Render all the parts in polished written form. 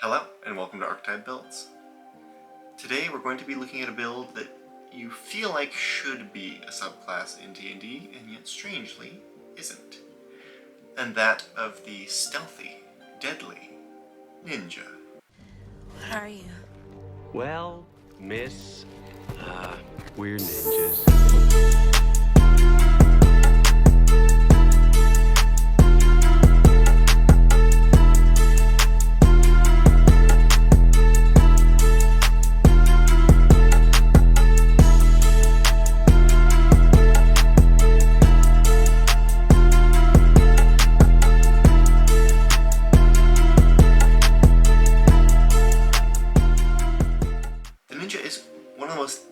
Hello, and welcome to Archetype Builds. Today we're going to be looking at a build that you feel like should be a subclass in D&D, and yet strangely isn't. And that of the stealthy, deadly ninja. What are you? Well, miss, we're ninjas.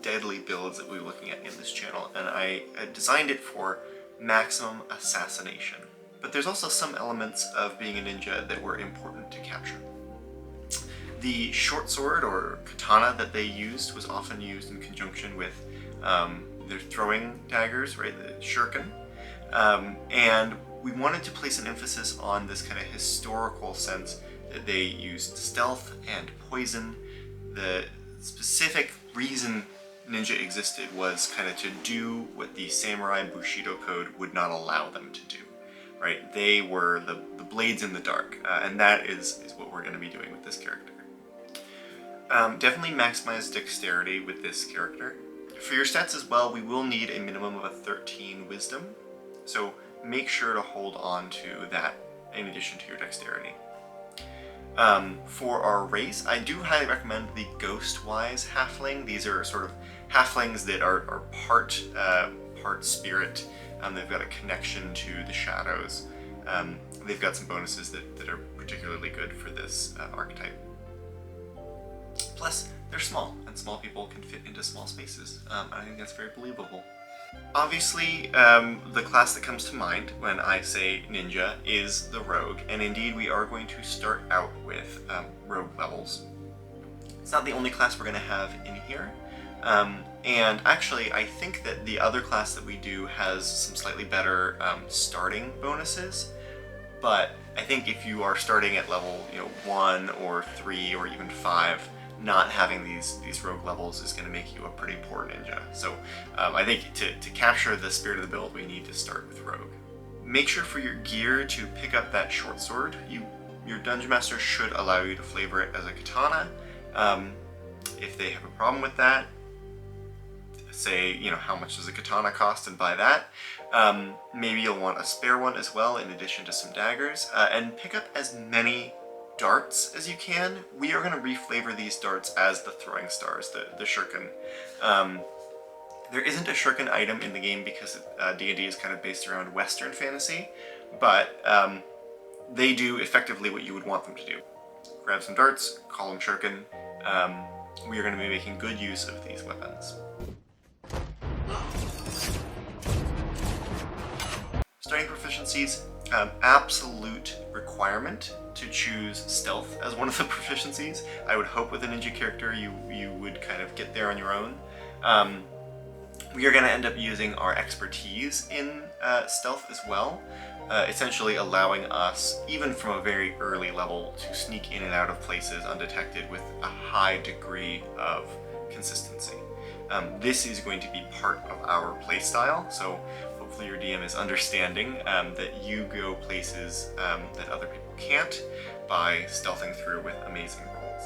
Deadly builds that we're looking at in this channel, and I designed it for maximum assassination. But there's also some elements of being a ninja that were important to capture. The short sword or katana that they used was often used in conjunction with their throwing daggers, right, the shuriken. And we wanted to place an emphasis on this kind of historical sense that they used stealth and poison. The specific reason ninja existed was kind of to do what the samurai Bushido code would not allow them to do, right? They were the blades in the dark, and that is what we're going to be doing with this character. Definitely maximize dexterity with this character. For your stats as well, we will need a minimum of a 13 wisdom, so make sure to hold on to that in addition to your dexterity. For our race, I do highly recommend the Ghost-wise halfling. These are sort of halflings that are part spirit. They've got a connection to the shadows. They've got some bonuses that are particularly good for this archetype. Plus, they're small, and small people can fit into small spaces. I think that's very believable. Obviously, the class that comes to mind when I say ninja is the rogue, and indeed we are going to start out with rogue levels. It's not the only class we're going to have in here, and actually I think that the other class that we do has some slightly better starting bonuses, but I think if you are starting at level 1 or 3 or even 5, not having these rogue levels is going to make you a pretty poor ninja. So I think to capture the spirit of the build, we need to start with rogue. Make sure for your gear to pick up that short sword. Your dungeon master should allow you to flavor it as a katana. If they have a problem with that, say how much does a katana cost and buy that. Maybe you'll want a spare one as well in addition to some daggers, and pick up as many darts as you can. We are going to reflavor these darts as the throwing stars, the shuriken. There isn't a shuriken item in the game because D&D is kind of based around Western fantasy, but they do effectively what you would want them to do. Grab some darts, call them shuriken. We are going to be making good use of these weapons. Starting proficiencies, absolute requirement to choose stealth as one of the proficiencies. I would hope with a ninja character you would kind of get there on your own. We are going to end up using our expertise in stealth as well, essentially allowing us, even from a very early level, to sneak in and out of places undetected with a high degree of consistency. This is going to be part of our playstyle, so hopefully your DM is understanding that you go places that other people can't by stealthing through with amazing rolls.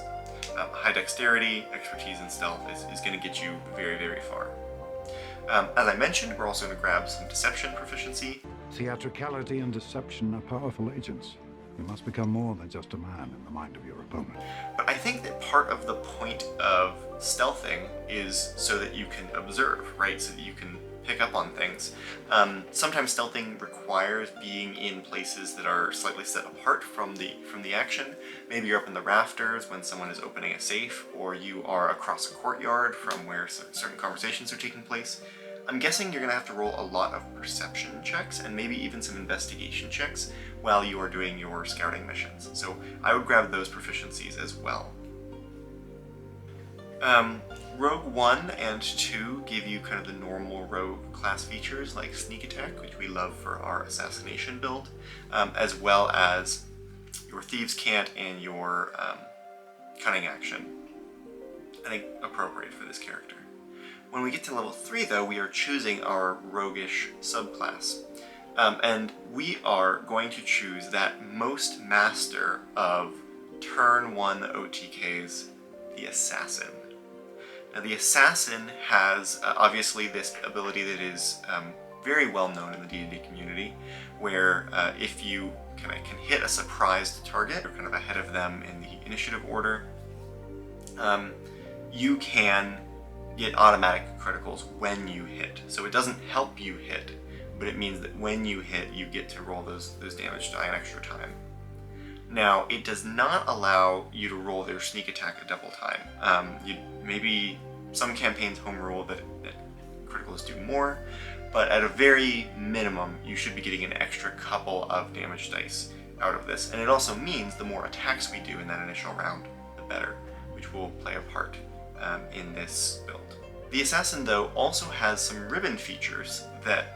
High dexterity, expertise, and stealth is going to get you very, very far. As I mentioned, we're also going to grab some deception proficiency. Theatricality and deception are powerful agents. You must become more than just a man in the mind of your opponent. But I think that part of the point of stealthing is so that you can observe, right? So that you can pick up on things. Sometimes stealthing requires being in places that are slightly set apart from the action. Maybe you're up in the rafters when someone is opening a safe, or you are across a courtyard from where certain conversations are taking place. I'm guessing you're going to have to roll a lot of perception checks and maybe even some investigation checks while you are doing your scouting missions. So I would grab those proficiencies as well. Rogue 1 and 2 give you kind of the normal rogue class features like sneak attack, which we love for our assassination build, as well as your thieves' cant and your cunning action. I think appropriate for this character. When we get to level 3 though, we are choosing our roguish subclass. And we are going to choose that most master of turn 1 OTKs, the Assassin. Now the Assassin has obviously this ability that is very well known in the D&D community, where if you kind of can hit a surprised target, or kind of ahead of them in the initiative order, you can get automatic criticals when you hit. So it doesn't help you hit, but it means that when you hit, you get to roll those damage die an extra time. Now, it does not allow you to roll their sneak attack a double time. Maybe some campaigns home rule that criticals do more, but at a very minimum, you should be getting an extra couple of damage dice out of this. And it also means the more attacks we do in that initial round, the better, which will play a part in this build. The Assassin, though, also has some ribbon features that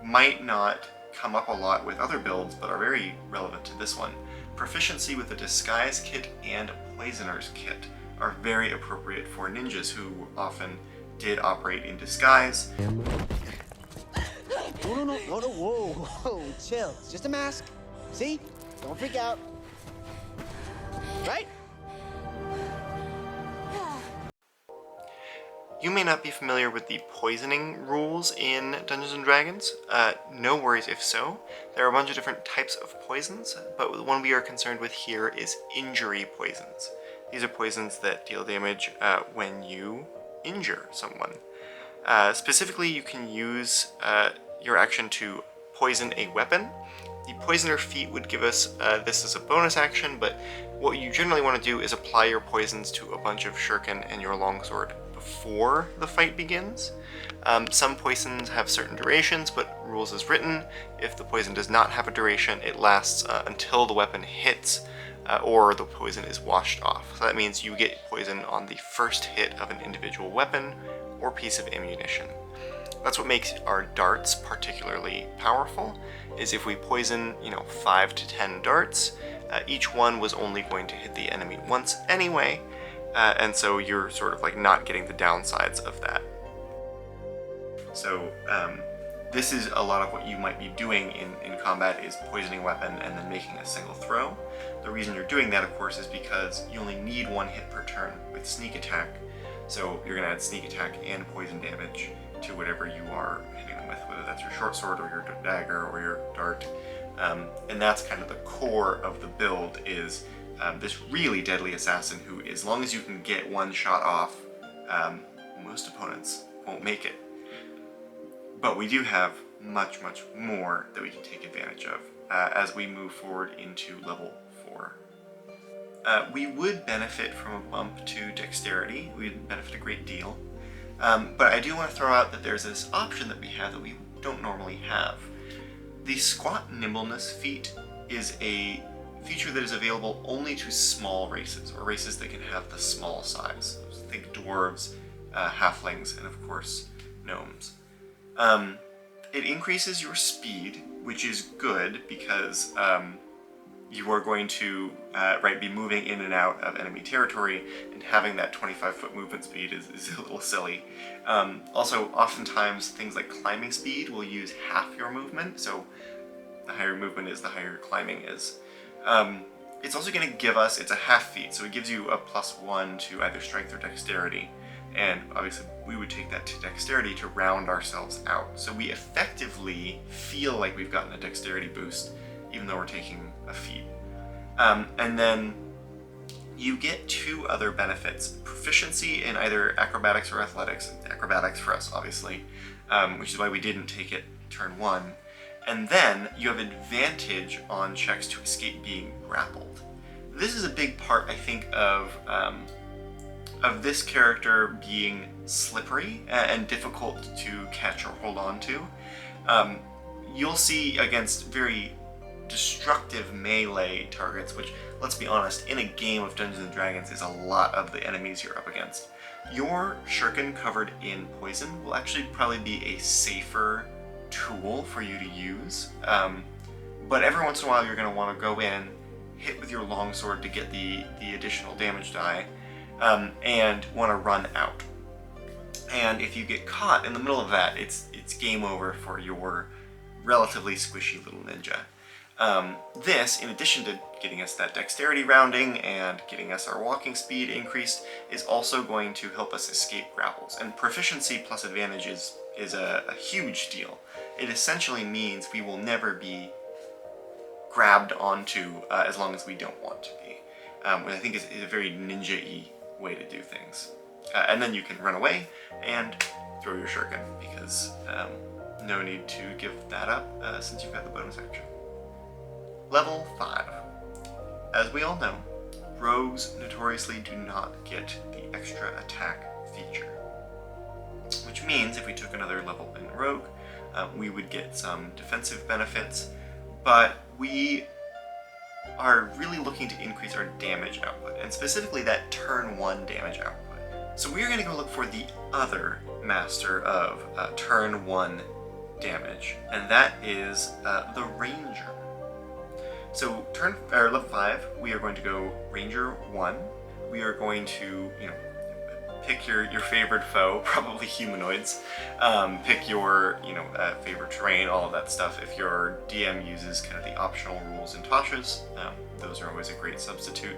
might not come up a lot with other builds, but are very relevant to this one. Proficiency with the Disguise Kit and Poisoner's Kit are very appropriate for ninjas who often did operate in disguise. No, whoa, chill. It's just a mask. See? Don't freak out. Right? You may not be familiar with the poisoning rules in Dungeons & Dragons. No worries if so. There are a bunch of different types of poisons, but the one we are concerned with here is injury poisons. These are poisons that deal damage when you injure someone. Specifically, you can use your action to poison a weapon. The Poisoner feat would give us this as a bonus action, but what you generally want to do is apply your poisons to a bunch of shuriken and your longsword before the fight begins. Some poisons have certain durations, but rules as written, if the poison does not have a duration, it lasts until the weapon hits or the poison is washed off. So that means you get poison on the first hit of an individual weapon or piece of ammunition. That's what makes our darts particularly powerful, is if we poison, 5 to 10 darts, each one was only going to hit the enemy once anyway, and so you're sort of like not getting the downsides of that. So this is a lot of what you might be doing in combat, is poisoning a weapon and then making a single throw. The reason you're doing that, of course, is because you only need 1 hit per turn with sneak attack. So you're going to add sneak attack and poison damage to whatever you are hitting them with, whether that's your short sword or your dagger or your dart. And that's kind of the core of the build, is this really deadly assassin who, as long as you can get 1 shot off, most opponents won't make it. But we do have much, much more that we can take advantage of as we move forward into level 4. We would benefit from a bump to dexterity. We'd benefit a great deal. But I do want to throw out that there's this option that we have that we don't normally have. The Squat Nimbleness feat is a feature that is available only to small races, or races that can have the small size. Think dwarves, halflings, and of course gnomes. It increases your speed, which is good because you are going to be moving in and out of enemy territory, and having that 25-foot movement speed is a little silly. Also, oftentimes things like climbing speed will use half your movement, so the higher movement is, the higher climbing is. It's also going to give us, it's a half feat, so it gives you a +1 to either strength or dexterity, and obviously we would take that to dexterity to round ourselves out. So we effectively feel like we've gotten a dexterity boost, even though we're taking a feat. And then you get 2 other benefits. Proficiency in either acrobatics or athletics. Acrobatics for us, obviously, which is why we didn't take it turn 1. And then you have advantage on checks to escape being grappled. This is a big part, I think, of this character being slippery and difficult to catch or hold on to. You'll see against very destructive melee targets, which, let's be honest, in a game of Dungeons & Dragons is a lot of the enemies you're up against. Your shuriken covered in poison will actually probably be a safer tool for you to use, but every once in a while you're going to want to go in hit with your longsword to get the additional damage die, and want to run out. And if you get caught in the middle of that, it's game over for your relatively squishy little ninja. This, in addition to getting us that dexterity rounding and getting us our walking speed increased, is also going to help us escape grapples. And proficiency plus advantage is a huge deal. It essentially means we will never be grabbed onto as long as we don't want to be. Which I think is a very ninja-y way to do things. And then you can run away and throw your shuriken, because no need to give that up since you've got the bonus action. Level 5. As we all know, rogues notoriously do not get the extra attack feature. Which means if we took another level in rogue, we would get some defensive benefits, but we are really looking to increase our damage output, and specifically that turn 1 damage output. So we're going to go look for the other master of turn 1 damage, and that is the Ranger. So level 5, we are going to go Ranger 1. We are going to, pick your favorite foe, probably humanoids. Pick your, favorite terrain, all of that stuff. If your DM uses kind of the optional rules in Tasha's, those are always a great substitute.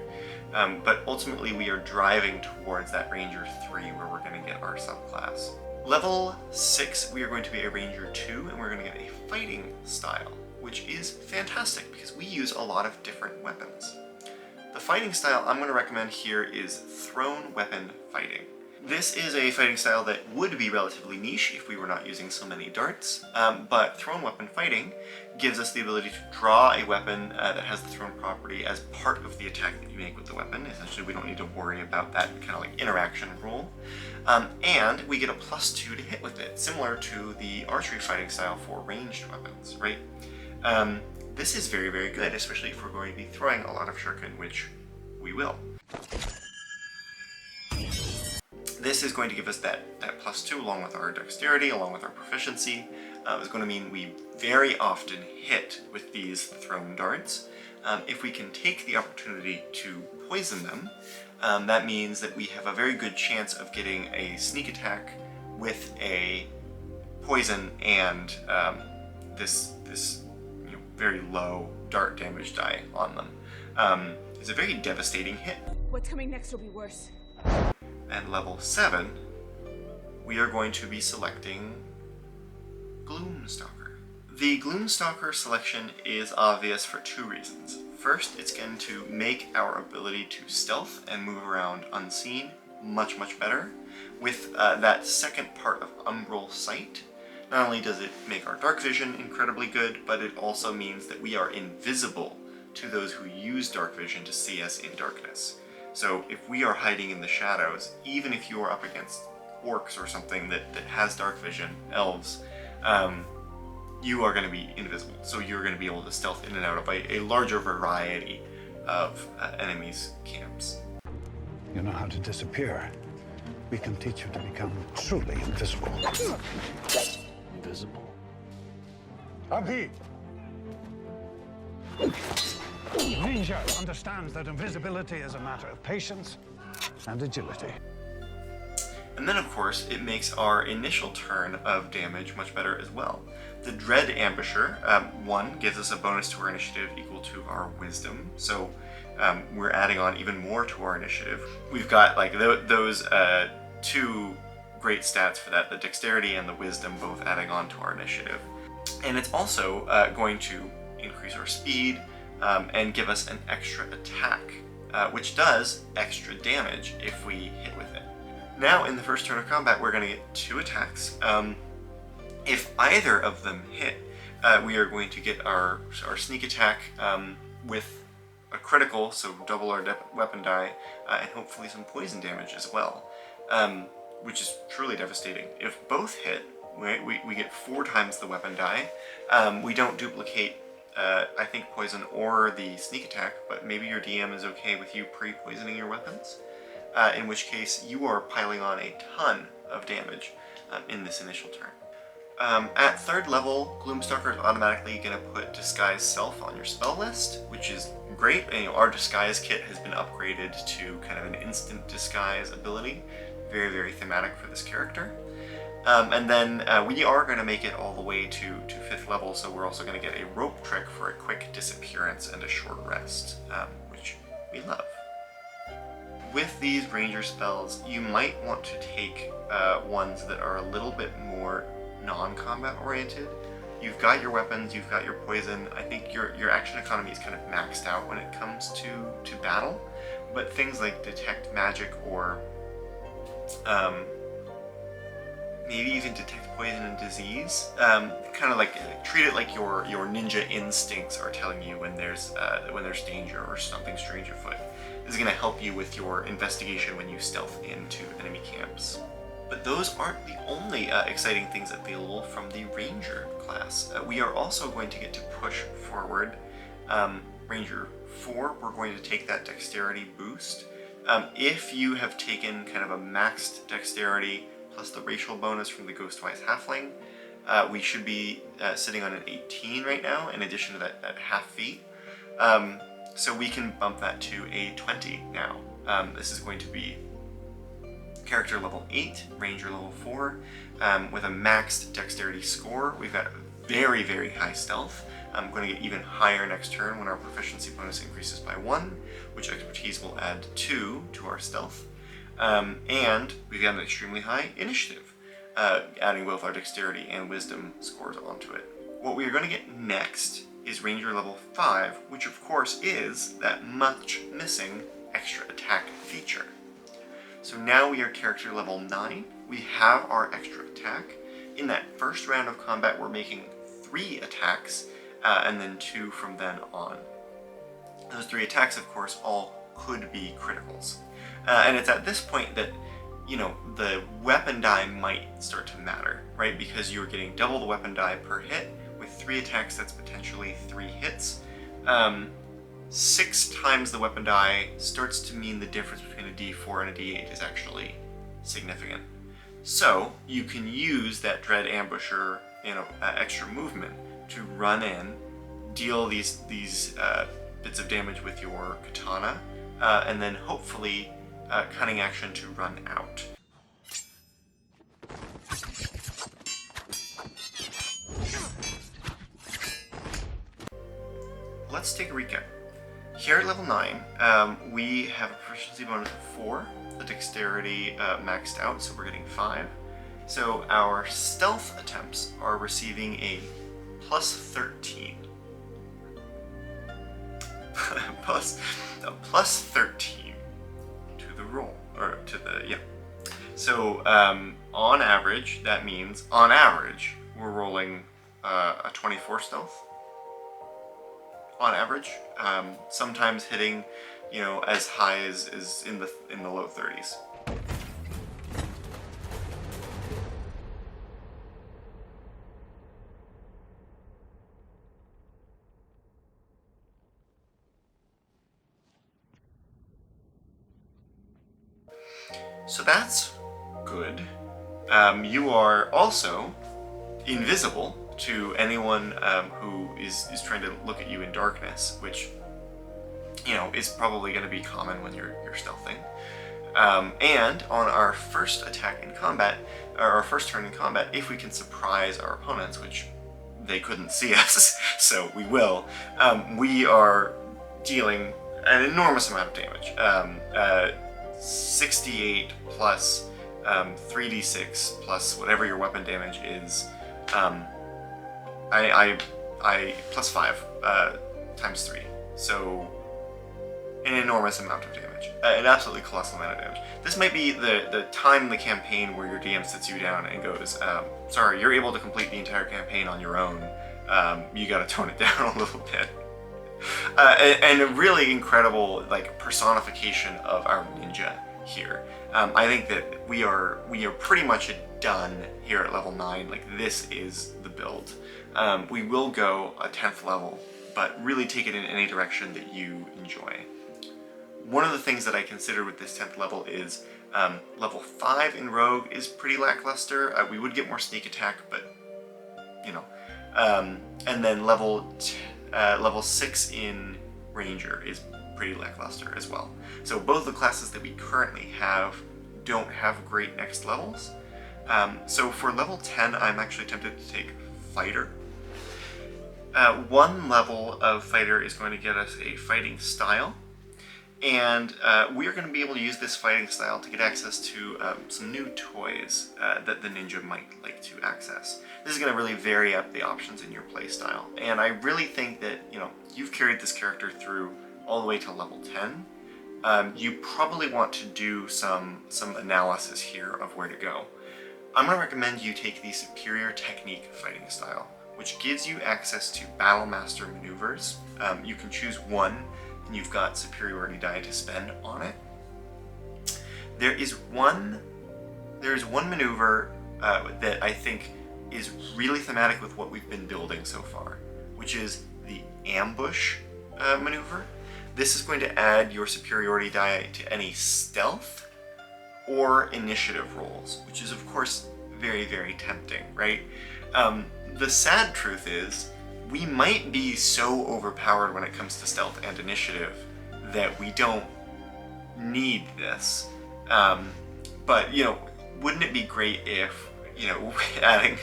But ultimately we are driving towards that Ranger 3 where we're going to get our subclass. Level 6, we are going to be a Ranger 2, and we're going to get a fighting style, which is fantastic because we use a lot of different weapons. The fighting style I'm going to recommend here is thrown weapon fighting. This is a fighting style that would be relatively niche if we were not using so many darts, but thrown weapon fighting gives us the ability to draw a weapon that has the thrown property as part of the attack that you make with the weapon. Essentially, we don't need to worry about that kind of like interaction rule. And we get a +2 to hit with it, similar to the archery fighting style for ranged weapons, right? This is very, very good, especially if we're going to be throwing a lot of shuriken, which we will. This is going to give us that +2 along with our dexterity, along with our proficiency. It's going to mean we very often hit with these thrown darts. If we can take the opportunity to poison them, that means that we have a very good chance of getting a sneak attack with a poison and this very low dart damage die on them. It's a very devastating hit. What's coming next will be worse. And level 7, we are going to be selecting Gloomstalker. The Gloomstalker selection is obvious for 2 reasons. First, it's going to make our ability to stealth and move around unseen much, much better. With that second part of Umbral Sight, not only does it make our dark vision incredibly good, but it also means that we are invisible to those who use dark vision to see us in darkness. So if we are hiding in the shadows, even if you are up against orcs or something that has dark vision, elves, you are going to be invisible. So you're going to be able to stealth in and out of a larger variety of enemies' camps. You know how to disappear. We can teach you to become truly invisible. Invisible? Abhi! Ninja understands that invisibility is a matter of patience and agility. And then, of course, it makes our initial turn of damage much better as well. The Dread Ambusher, 1, gives us a bonus to our initiative equal to our wisdom, so we're adding on even more to our initiative. We've got like those 2 great stats for that, the dexterity and the wisdom both adding on to our initiative. And it's also going to increase our speed, and give us an extra attack, which does extra damage if we hit with it. Now, in the first turn of combat, we're going to get 2 attacks. If either of them hit, we are going to get our sneak attack with a critical, so double our weapon die, and hopefully some poison damage as well, which is truly devastating. If both hit, we get 4 times the weapon die. We don't duplicate I think poison or the sneak attack, but maybe your DM is okay with you pre-poisoning your weapons, in which case you are piling on a ton of damage in this initial turn. At 3rd level, Gloomstalker is automatically going to put Disguise Self on your spell list, which is great. And, our Disguise kit has been upgraded to kind of an instant disguise ability. Very, very thematic for this character. And then we are going to make it all the way to 5th level, so we're also going to get a rope trick for a quick disappearance and a short rest, which we love. With these ranger spells, you might want to take ones that are a little bit more non-combat oriented. You've got your weapons, you've got your poison. I think your action economy is kind of maxed out when it comes to battle, but things like detect magic or maybe even detect poison and disease, kind of like treat it like your ninja instincts are telling you when there's danger or something strange afoot. This is going to help you with your investigation when you stealth into enemy camps. But those aren't the only exciting things available from the Ranger class. We are also going to get to push forward Ranger 4. We're going to take that dexterity boost. If you have taken kind of a maxed dexterity plus the racial bonus from the Ghostwise Halfling, we should be sitting on an 18 right now, in addition to that half feat. So we can bump that to a 20 now. This is going to be character level 8, ranger level 4, with a maxed dexterity score. We've got very, very high stealth. I'm going to get even higher next turn when our proficiency bonus increases by 1, which expertise will add 2 to our stealth. And we've got an extremely high initiative, adding both our dexterity and wisdom scores onto it. What we are going to get next is ranger level 5, which of course is that much missing extra attack feature. So now we are character level 9. We have our extra attack. In that first round of combat, we're making 3 attacks, and then 2 from then on. Those 3 attacks, of course, all could be criticals. And it's at this point that, the weapon die might start to matter, right? Because you're getting double the weapon die per hit. With 3 attacks, that's potentially 3 hits. 6 times the weapon die starts to mean the difference between a d4 and a d8 is actually significant. So you can use that Dread Ambusher, extra movement to run in, deal these bits of damage with your katana, and then hopefully cunning action to run out. Let's take a recap. Here at level 9, we have a proficiency bonus of 4, the dexterity maxed out, so we're getting 5. So our stealth attempts are receiving a plus 13. plus 13 to the roll, or to the, yeah. So on average, that means, on average, we're rolling a 24 stealth. On average, sometimes hitting, as high as in the low 30s. So that's good. You are also invisible to anyone who is trying to look at you in darkness, which, is probably going to be common when you're stealthing. And on our first attack in combat, or our first turn in combat, if we can surprise our opponents, which they couldn't see us, so we will, we are dealing an enormous amount of damage. 68 plus 3d6 plus whatever your weapon damage is. I plus 5 times 3, so an enormous amount of damage, an absolutely colossal amount of damage. This might be the time in the campaign where your DM sits you down and goes, sorry, you're able to complete the entire campaign on your own, you gotta tone it down a little bit. And a really incredible personification of our ninja here. I think that we are pretty much done here at level 9. This is the build. We will go a 10th level, but really take it in any direction that you enjoy. One of the things that I consider with this 10th level is level 5 in Rogue is pretty lackluster. We would get more sneak attack, but you know. And then level 6 in Ranger is pretty lackluster as well. So both the classes that we currently have don't have great next levels. So for level 10, I'm actually tempted to take Fighter. One level of Fighter is going to get us a fighting style, and we are going to be able to use this fighting style to get access to some new toys that the ninja might like to access. This is going to really vary up the options in your playstyle, and I really think that, you know, you've carried this character through all the way to level 10. You probably want to do some analysis here of where to go. I'm going to recommend you take the Superior Technique fighting style, which gives you access to Battle Master maneuvers. You can choose one, and you've got superiority die to spend on it. There is one maneuver that I think is really thematic with what we've been building so far, which is the ambush maneuver. This is going to add your superiority die to any stealth or initiative rolls, which is of course very, very tempting, right? The sad truth is, we might be so overpowered when it comes to stealth and initiative that we don't need this. But, you know, wouldn't it be great if, you know, adding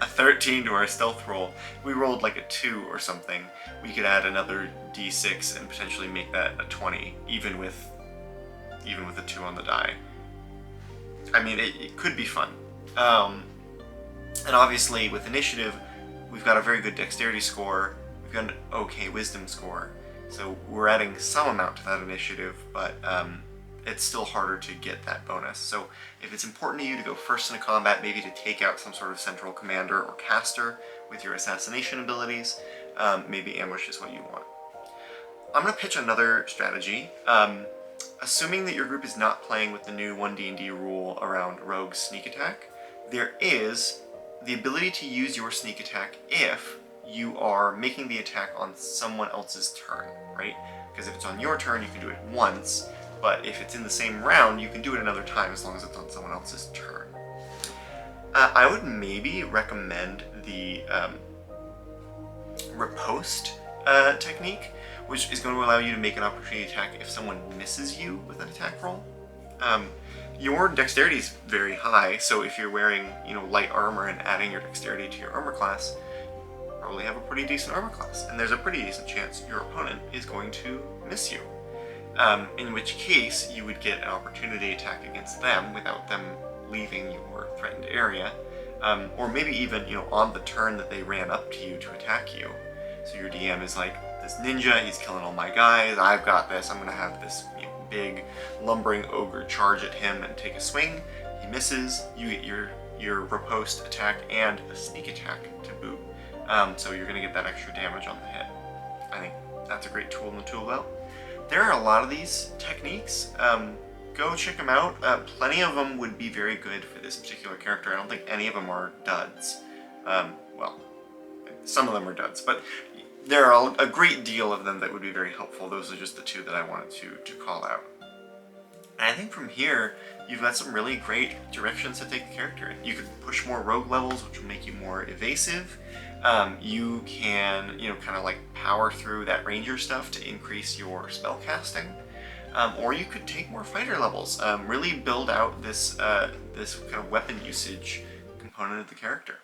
a 13 to our stealth roll, we rolled like a 2 or something, we could add another d6 and potentially make that a 20, even with a 2 on the die. I mean, it could be fun. And obviously with initiative, we've got a very good dexterity score, we've got an okay wisdom score, so we're adding some amount to that initiative, but it's still harder to get that bonus. So if it's important to you to go first in a combat, maybe to take out some sort of central commander or caster with your assassination abilities, maybe ambush is what you want. I'm going to pitch another strategy. Assuming that your group is not playing with the new 1D&D rule around rogue sneak attack, there is the ability to use your sneak attack if you are making the attack on someone else's turn, right? Because if it's on your turn, you can do it once, but if it's in the same round, you can do it another time as long as it's on someone else's turn. I would maybe recommend the riposte technique, which is going to allow you to make an opportunity attack if someone misses you with an attack roll. Your dexterity is very high, so if you're wearing, you know, light armor and adding your dexterity to your armor class, you probably have a pretty decent armor class, and there's a pretty decent chance your opponent is going to miss you. In which case, you would get an opportunity attack against them without them leaving your threatened area, or maybe even, you know, on the turn that they ran up to you to attack you. So your DM is like, this ninja, he's killing all my guys, I've got this, I'm gonna have this, you know, big lumbering ogre charge at him and take a swing. He misses, you get your riposte attack and a sneak attack to boot. So you're gonna get that extra damage on the hit. I think that's a great tool in the tool belt. There are a lot of these techniques. Go check them out. Plenty of them would be very good for this particular character. I don't think any of them are duds. Well, some of them are duds, but there are a great deal of them that would be very helpful. Those are just the two that I wanted to call out. And I think from here, you've got some really great directions to take the character in. You could push more rogue levels, which will make you more evasive. You can, you know, kind of like power through that ranger stuff to increase your spell casting. Or you could take more fighter levels, really build out this kind of weapon usage component of the character.